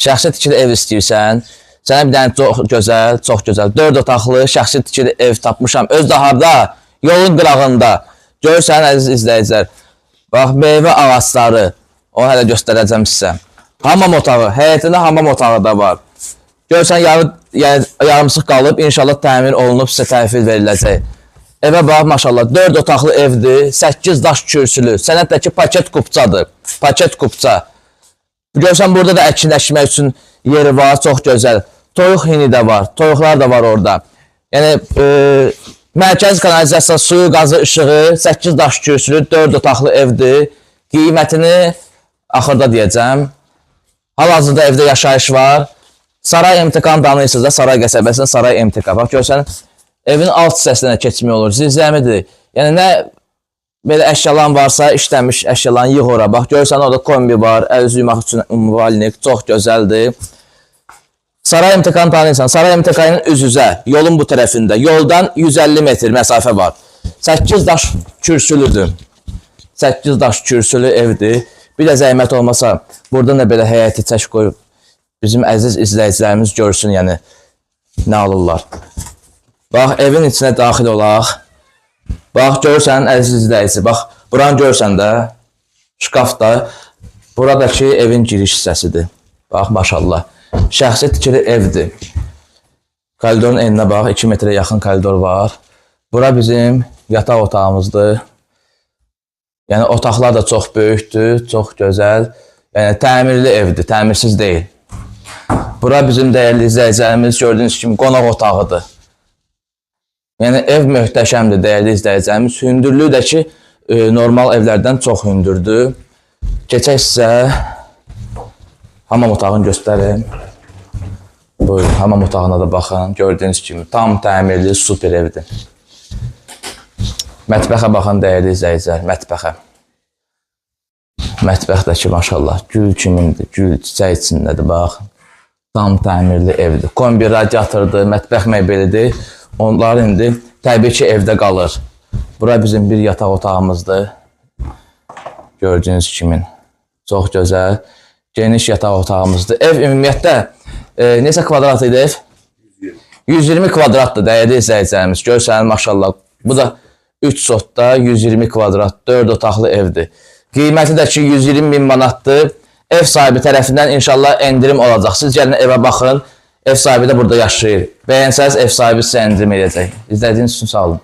şəxsi tikili ev istəyirsən, sənə bir dənə çox gözəl 4 otaqlı şəxsi tikili ev tapmışam. Öz də harda? Yolun qırağında. Görürsən əziz izləyicilər. Bax, meyvə ağacları. Onu hələ göstərəcəm sizə. Hamam otağı, həyətində hamam otağı da var. Görürsən, yarımsıq qalıb, inşallah təmir olunub, sizə təhvil veriləcək. Evə bax, maşallah, 4 otaqlı evdir, 8 daş kürsülü, sənətdəki paket kupçadır, paket kupça. Görürsən, burada da əkinləşmək üçün yeri var, çox gözəl. Toyuq hini də var, toyuqlar da var orada. Yəni, mərkəz kanalizasiya, suyu, qazı, işığı, 8 daş kürsülü, 4 otaqlı evdir. Qiymətini axırda deyəcəm. Hal-hazırda evdə yaşayış var. Saray MTK-nı tanıyırsınız da, Saray qəsəbəsində Saray MTK. Bax, görürsən, evin alt hissəsinə keçmək olur, zilzəmidir. Yəni, nə belə əşyalan varsa, işləmiş əşyalan yığ ora. Bax, görürsən, orada kombi var, əl yumaq üçün umvalnik, çox gözəldir. Saray MTK-nı tanıyırsan, Saray MTK-nın üz-üzə, yolun bu tərəfində, yoldan 150 metr məsafə var. 8 daş kürsülüdür. 8 daş kürsülü evdir. Bir də zəhmət olmasa, buradan da belə həyəti çək qoyub, bizim əziz izləyicilərimiz görsün, yəni, nə alırlar. Bax, evin içinə daxil olaq. Bax, görürsən, əziz izləyici, bax, buranı görürsən də, şkaf da, buradakı evin giriş hissəsidir. Bax, maşallah, şəxsi tikili evdir. Koridorun eninə bax, 2 metrə yaxın koridor var. Bura bizim yataq otağımızdır. Yəni, otaqlar da çox böyükdür, çox gözəl. Yəni, təmirli evdir, təmirsiz deyil. Bura bizim dəyərli izləyicilərimiz gördüyünüz kimi qonaq otağıdır. Yəni, ev möhtəşəmdir, dəyərli izləyicilərimiz. Hündürlüyü də ki, normal evlərdən çox hündürdür. Keçək sizə hamam otağını göstərim. Buyurun, hamam otağına da baxın. Gördüyünüz kimi, tam təmirli, super evdir. Mətbəxə baxın, dəyərli izləyicilər, mətbəxə. Mətbəxdəki, maşallah, gül kimindir, gül çiçək içindədir, bax. Tam təmirli evdir. Kombi radiatordur, mətbəx mebelidir. Onlar indi təbii ki, evdə qalır. Bura bizim bir yataq otağımızdır. Gördüyünüz kimi, çox gözəl, geniş yataq otağımızdır. Ev ümumiyyətlə, neçə kvadrat idi ev? 120 kvadratdır, dəyərli izləyicilərimiz. Görsən, maşallah, bu da 3 sotda 120 kvadrat, 4 otaqlı evdir. Qiyməti də ki, 120 min manatdır. Ev sahibi tərəfindən inşallah endirim olacaq. Siz gəlin evə baxın, ev sahibi də burada yaşayır. Bəyənsəz ev sahibi sizə endirim edəcək. İzlədiyiniz üçün sağ olun.